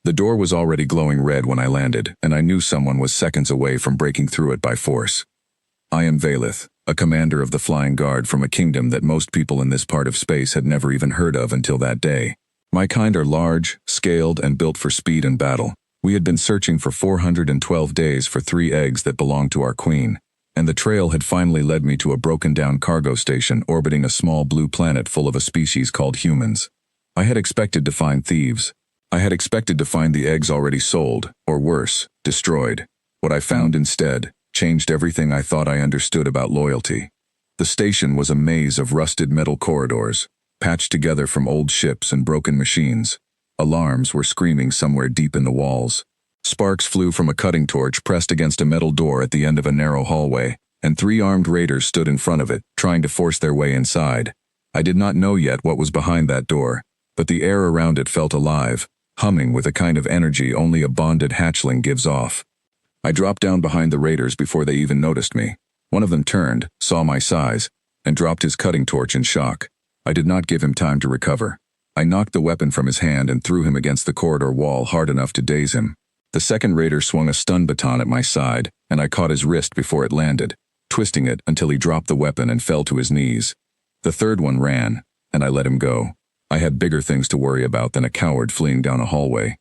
The door was already glowing red when I landed, and I knew someone was seconds away from breaking through it by force. I am Valith, a commander of the Flying Guard from a kingdom that most people in this part of space had never even heard of until that day. My kind are large, scaled, and built for speed and battle. We had been searching for 412 days for 3 eggs that belonged to our queen, and the trail had finally led me to a broken-down cargo station orbiting a small blue planet full of a species called humans. I had expected to find thieves. I had expected to find the eggs already sold, or worse, destroyed. What I found instead changed everything I thought I understood about loyalty. The station was a maze of rusted metal corridors, patched together from old ships and broken machines. Alarms were screaming somewhere deep in the walls. Sparks flew from a cutting torch pressed against a metal door at the end of a narrow hallway, and 3 armed raiders stood in front of it, trying to force their way inside. I did not know yet what was behind that door, but the air around it felt alive, humming with a kind of energy only a bonded hatchling gives off. I dropped down behind the raiders before they even noticed me. One of them turned, saw my size, and dropped his cutting torch in shock. I did not give him time to recover. I knocked the weapon from his hand and threw him against the corridor wall hard enough to daze him. The second raider swung a stun baton at my side, and I caught his wrist before it landed, twisting it until he dropped the weapon and fell to his knees. The third one ran, and I let him go. I had bigger things to worry about than a coward fleeing down a hallway.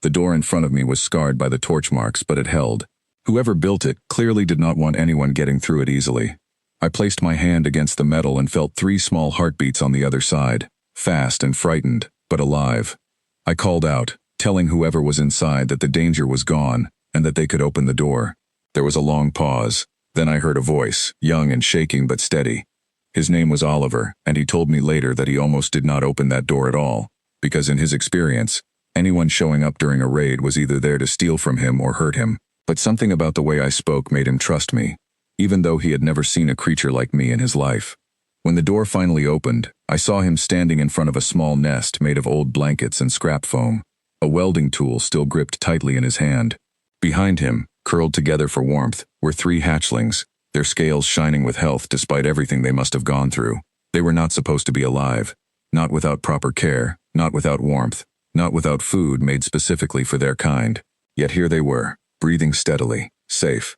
The door in front of me was scarred by the torch marks, but it held. Whoever built it clearly did not want anyone getting through it easily. I placed my hand against the metal and felt 3 small heartbeats on the other side, fast and frightened, but alive. I called out, telling whoever was inside that the danger was gone and that they could open the door. There was a long pause. Then I heard a voice, young and shaking but steady. His name was Oliver, and he told me later that he almost did not open that door at all, because in his experience, anyone showing up during a raid was either there to steal from him or hurt him. But something about the way I spoke made him trust me, even though he had never seen a creature like me in his life. When the door finally opened, I saw him standing in front of a small nest made of old blankets and scrap foam, a welding tool still gripped tightly in his hand. Behind him, curled together for warmth, were 3 hatchlings, their scales shining with health despite everything they must have gone through. They were not supposed to be alive, not without proper care, not without warmth, not without food made specifically for their kind. Yet here they were, breathing steadily, safe.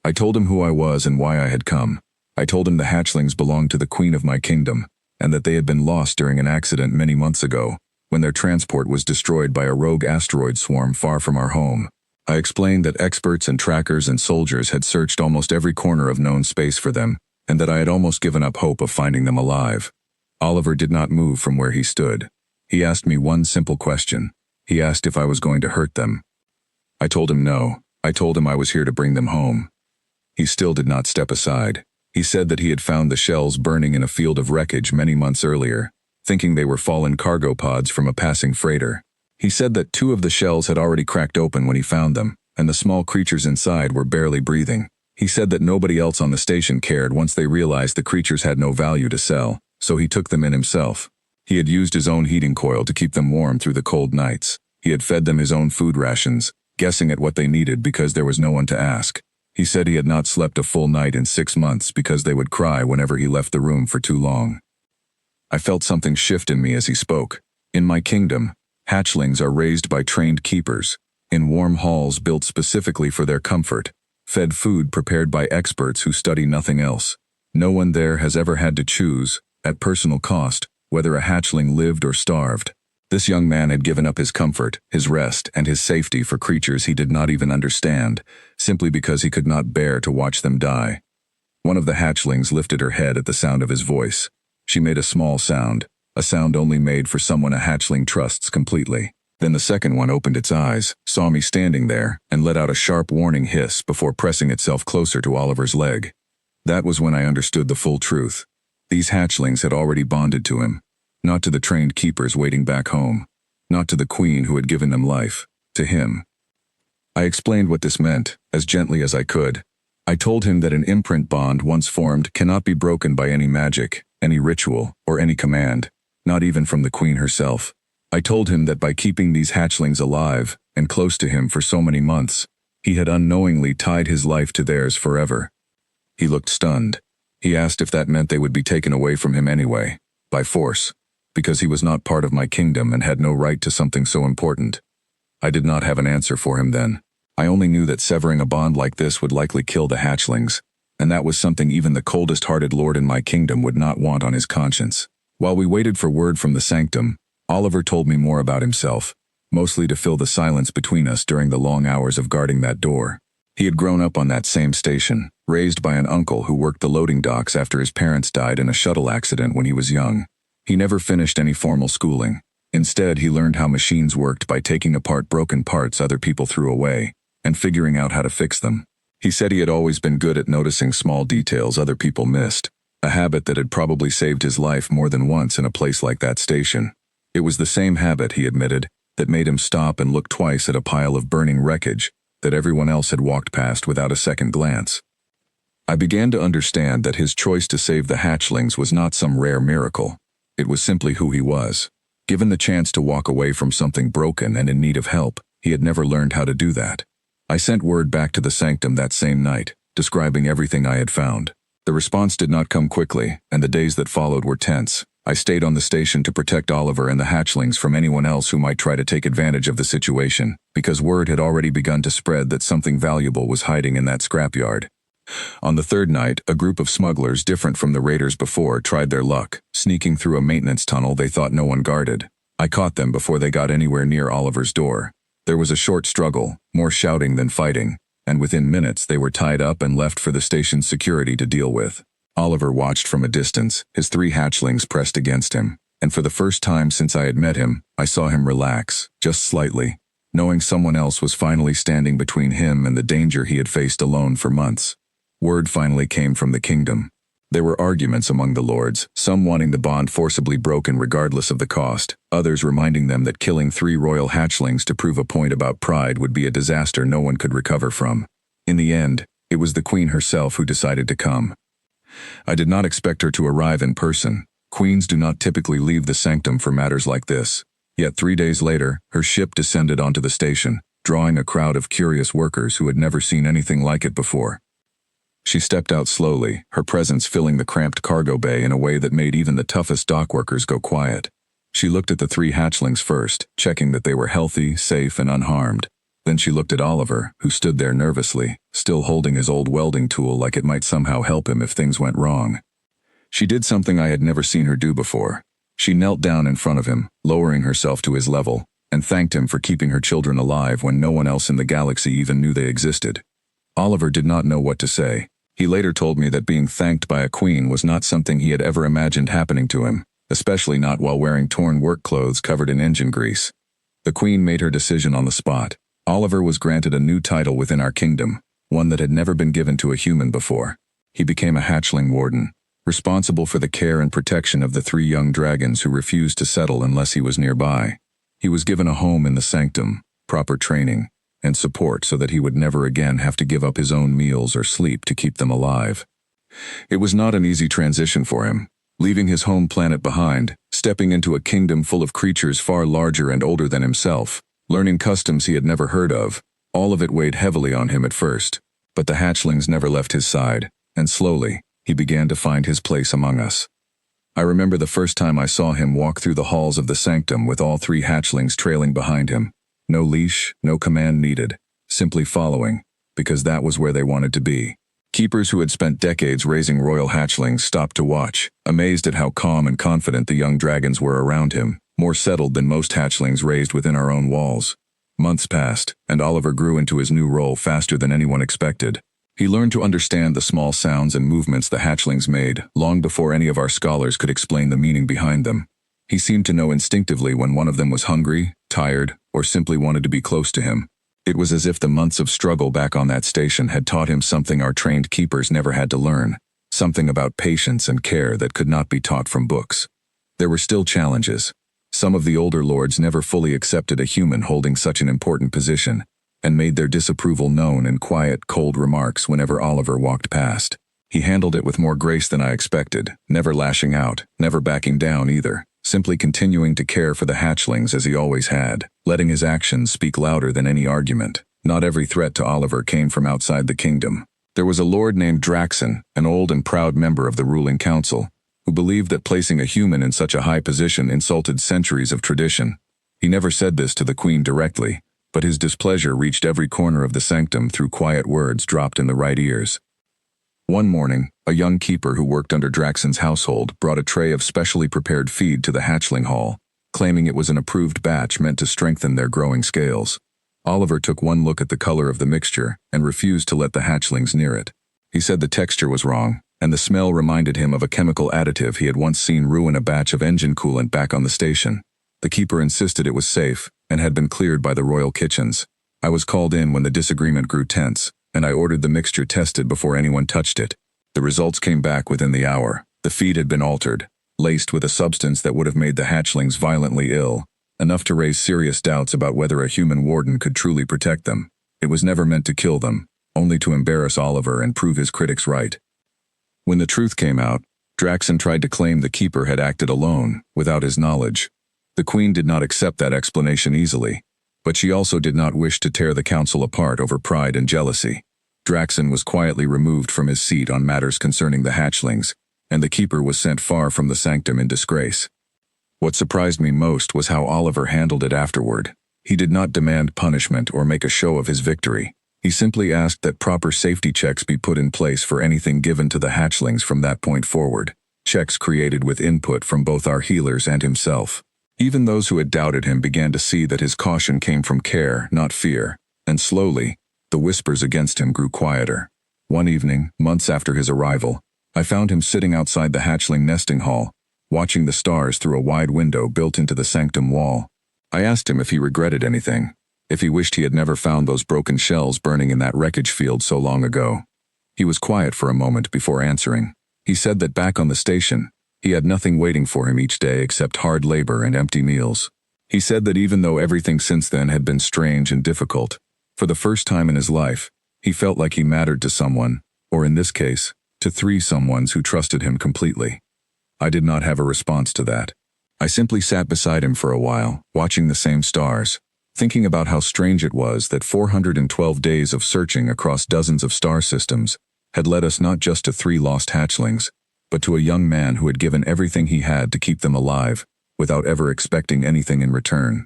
I told him who I was and why I had come. I told him the hatchlings belonged to the queen of my kingdom, and that they had been lost during an accident many months ago, when their transport was destroyed by a rogue asteroid swarm far from our home. I explained that experts and trackers and soldiers had searched almost every corner of known space for them, and that I had almost given up hope of finding them alive. Oliver did not move from where he stood. He asked me one simple question. He asked if I was going to hurt them. I told him no. I told him I was here to bring them home. He still did not step aside. He said that he had found the shells burning in a field of wreckage many months earlier, thinking they were fallen cargo pods from a passing freighter. He said that 2 of the shells had already cracked open when he found them, and the small creatures inside were barely breathing. He said that nobody else on the station cared once they realized the creatures had no value to sell, so he took them in himself. He had used his own heating coil to keep them warm through the cold nights. He had fed them his own food rations, guessing at what they needed because there was no one to ask. He said he had not slept a full night in 6 months because they would cry whenever he left the room for too long. I felt something shift in me as he spoke. In my kingdom, hatchlings are raised by trained keepers, in warm halls built specifically for their comfort, fed food prepared by experts who study nothing else. No one there has ever had to choose, at personal cost, whether a hatchling lived or starved. This young man had given up his comfort, his rest, and his safety for creatures he did not even understand, simply because he could not bear to watch them die. One of the hatchlings lifted her head at the sound of his voice. She made a small sound, a sound only made for someone a hatchling trusts completely. Then the second one opened its eyes, saw me standing there, and let out a sharp warning hiss before pressing itself closer to Oliver's leg. That was when I understood the full truth. These hatchlings had already bonded to him, not to the trained keepers waiting back home, not to the queen who had given them life, to him. I explained what this meant, as gently as I could. I told him that an imprint bond once formed cannot be broken by any magic, any ritual, or any command, not even from the queen herself. I told him that by keeping these hatchlings alive and close to him for so many months, he had unknowingly tied his life to theirs forever. He looked stunned. He asked if that meant they would be taken away from him anyway, by force, because he was not part of my kingdom and had no right to something so important. I did not have an answer for him then. I only knew that severing a bond like this would likely kill the hatchlings, and that was something even the coldest-hearted lord in my kingdom would not want on his conscience. While we waited for word from the sanctum, Oliver told me more about himself, mostly to fill the silence between us during the long hours of guarding that door. He had grown up on that same station, raised by an uncle who worked the loading docks after his parents died in a shuttle accident when he was young. He never finished any formal schooling. Instead, he learned how machines worked by taking apart broken parts other people threw away, and figuring out how to fix them. He said he had always been good at noticing small details other people missed, a habit that had probably saved his life more than once in a place like that station. It was the same habit, he admitted, that made him stop and look twice at a pile of burning wreckage that everyone else had walked past without a second glance. I began to understand that his choice to save the hatchlings was not some rare miracle. It was simply who he was. Given the chance to walk away from something broken and in need of help, he had never learned how to do that. I sent word back to the sanctum that same night, describing everything I had found. The response did not come quickly, and the days that followed were tense. I stayed on the station to protect Oliver and the hatchlings from anyone else who might try to take advantage of the situation, because word had already begun to spread that something valuable was hiding in that scrapyard. On the third night, a group of smugglers different from the raiders before tried their luck, sneaking through a maintenance tunnel they thought no one guarded. I caught them before they got anywhere near Oliver's door. There was a short struggle, more shouting than fighting, and within minutes they were tied up and left for the station's security to deal with. Oliver watched from a distance, his 3 hatchlings pressed against him, and for the first time since I had met him, I saw him relax, just slightly, knowing someone else was finally standing between him and the danger he had faced alone for months. Word finally came from the kingdom. There were arguments among the lords, some wanting the bond forcibly broken regardless of the cost, others reminding them that killing 3 royal hatchlings to prove a point about pride would be a disaster no one could recover from. In the end, it was the queen herself who decided to come. I did not expect her to arrive in person. Queens do not typically leave the sanctum for matters like this. Yet 3 days later, her ship descended onto the station, drawing a crowd of curious workers who had never seen anything like it before. She stepped out slowly, her presence filling the cramped cargo bay in a way that made even the toughest dock workers go quiet. She looked at the 3 hatchlings first, checking that they were healthy, safe, and unharmed. Then she looked at Oliver, who stood there nervously, still holding his old welding tool like it might somehow help him if things went wrong. She did something I had never seen her do before. She knelt down in front of him, lowering herself to his level, and thanked him for keeping her children alive when no one else in the galaxy even knew they existed. Oliver did not know what to say. He later told me that being thanked by a queen was not something he had ever imagined happening to him, especially not while wearing torn work clothes covered in engine grease. The queen made her decision on the spot. Oliver was granted a new title within our kingdom, one that had never been given to a human before. He became a hatchling warden, responsible for the care and protection of the 3 young dragons who refused to settle unless he was nearby. He was given a home in the sanctum, proper training, and support so that he would never again have to give up his own meals or sleep to keep them alive. It was not an easy transition for him, leaving his home planet behind, stepping into a kingdom full of creatures far larger and older than himself, learning customs he had never heard of. All of it weighed heavily on him at first, but the hatchlings never left his side, and slowly, he began to find his place among us. I remember the first time I saw him walk through the halls of the sanctum with all 3 hatchlings trailing behind him. No leash, no command needed, simply following, because that was where they wanted to be. Keepers who had spent decades raising royal hatchlings stopped to watch, amazed at how calm and confident the young dragons were around him, more settled than most hatchlings raised within our own walls. Months passed, and Oliver grew into his new role faster than anyone expected. He learned to understand the small sounds and movements the hatchlings made, long before any of our scholars could explain the meaning behind them. He seemed to know instinctively when one of them was hungry, tired, or simply wanted to be close to him. It was as if the months of struggle back on that station had taught him something our trained keepers never had to learn, something about patience and care that could not be taught from books. There were still challenges. Some of the older lords never fully accepted a human holding such an important position, and made their disapproval known in quiet, cold remarks whenever Oliver walked past. He handled it with more grace than I expected, never lashing out, never backing down either, simply continuing to care for the hatchlings as he always had, letting his actions speak louder than any argument. Not every threat to Oliver came from outside the kingdom. There was a lord named Draxon, an old and proud member of the ruling council, who believed that placing a human in such a high position insulted centuries of tradition. He never said this to the queen directly, but his displeasure reached every corner of the sanctum through quiet words dropped in the right ears. One morning, a young keeper who worked under Draxon's household brought a tray of specially prepared feed to the hatchling hall, claiming it was an approved batch meant to strengthen their growing scales. Oliver took one look at the color of the mixture and refused to let the hatchlings near it. He said the texture was wrong, and the smell reminded him of a chemical additive he had once seen ruin a batch of engine coolant back on the station. The keeper insisted it was safe and had been cleared by the royal kitchens. I was called in when the disagreement grew tense, and I ordered the mixture tested before anyone touched it. The results came back within the hour. The feed had been altered, laced with a substance that would have made the hatchlings violently ill, enough to raise serious doubts about whether a human warden could truly protect them. It was never meant to kill them, only to embarrass Oliver and prove his critics right. When the truth came out, Draxon tried to claim the keeper had acted alone, without his knowledge. The Queen did not accept that explanation easily, but she also did not wish to tear the council apart over pride and jealousy. Draxon was quietly removed from his seat on matters concerning the hatchlings, and the keeper was sent far from the sanctum in disgrace. What surprised me most was how Oliver handled it afterward. He did not demand punishment or make a show of his victory. He simply asked that proper safety checks be put in place for anything given to the hatchlings from that point forward, checks created with input from both our healers and himself. Even those who had doubted him began to see that his caution came from care, not fear, and slowly, the whispers against him grew quieter. One evening, months after his arrival, I found him sitting outside the hatchling nesting hall, watching the stars through a wide window built into the sanctum wall. I asked him if he regretted anything, if he wished he had never found those broken shells burning in that wreckage field so long ago. He was quiet for a moment before answering. He said that back on the station, he had nothing waiting for him each day except hard labor and empty meals. He said that even though everything since then had been strange and difficult, for the first time in his life, he felt like he mattered to someone, or in this case, to three someones who trusted him completely. I did not have a response to that. I simply sat beside him for a while, watching the same stars, thinking about how strange it was that 412 days of searching across dozens of star systems had led us not just to 3 lost hatchlings, but to a young man who had given everything he had to keep them alive, without ever expecting anything in return.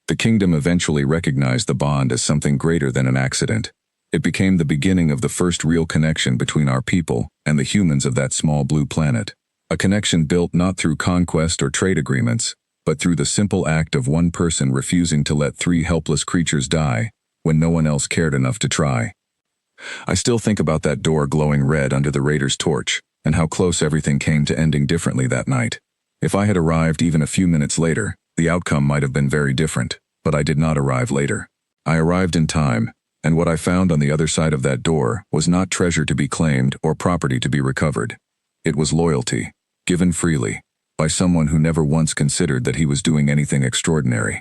The kingdom eventually recognized the bond as something greater than an accident. It became the beginning of the first real connection between our people and the humans of that small blue planet. A connection built not through conquest or trade agreements, but through the simple act of one person refusing to let 3 helpless creatures die when no one else cared enough to try. I still think about that door glowing red under the Raider's torch, and how close everything came to ending differently that night. If I had arrived even a few minutes later, the outcome might have been very different, but I did not arrive later. I arrived in time, and what I found on the other side of that door was not treasure to be claimed or property to be recovered. It was loyalty, given freely, by someone who never once considered that he was doing anything extraordinary.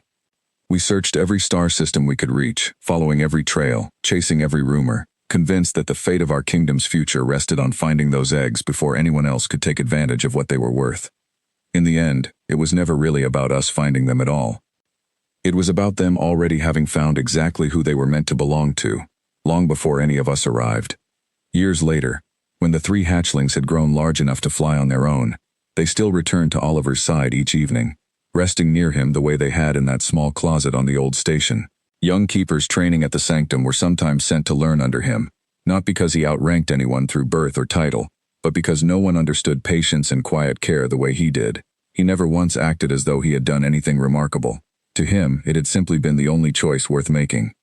We searched every star system we could reach, following every trail, chasing every rumor, convinced that the fate of our kingdom's future rested on finding those eggs before anyone else could take advantage of what they were worth. In the end, it was never really about us finding them at all. It was about them already having found exactly who they were meant to belong to, long before any of us arrived. Years later, when the 3 hatchlings had grown large enough to fly on their own, they still returned to Oliver's side each evening, resting near him the way they had in that small closet on the old station. Young keepers training at the sanctum were sometimes sent to learn under him, not because he outranked anyone through birth or title, but because no one understood patience and quiet care the way he did. He never once acted as though he had done anything remarkable. To him, it had simply been the only choice worth making.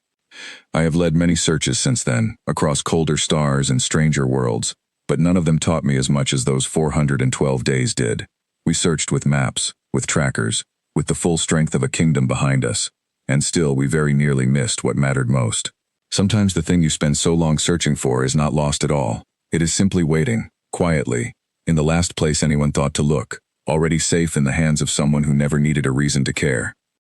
I have led many searches since then, across colder stars and stranger worlds, but none of them taught me as much as those 412 days did. We searched with maps, with trackers, with the full strength of a kingdom behind us, and still we very nearly missed what mattered most. Sometimes the thing you spend so long searching for is not lost at all. It is simply waiting, quietly, in the last place anyone thought to look, already safe in the hands of someone who never needed a reason to care.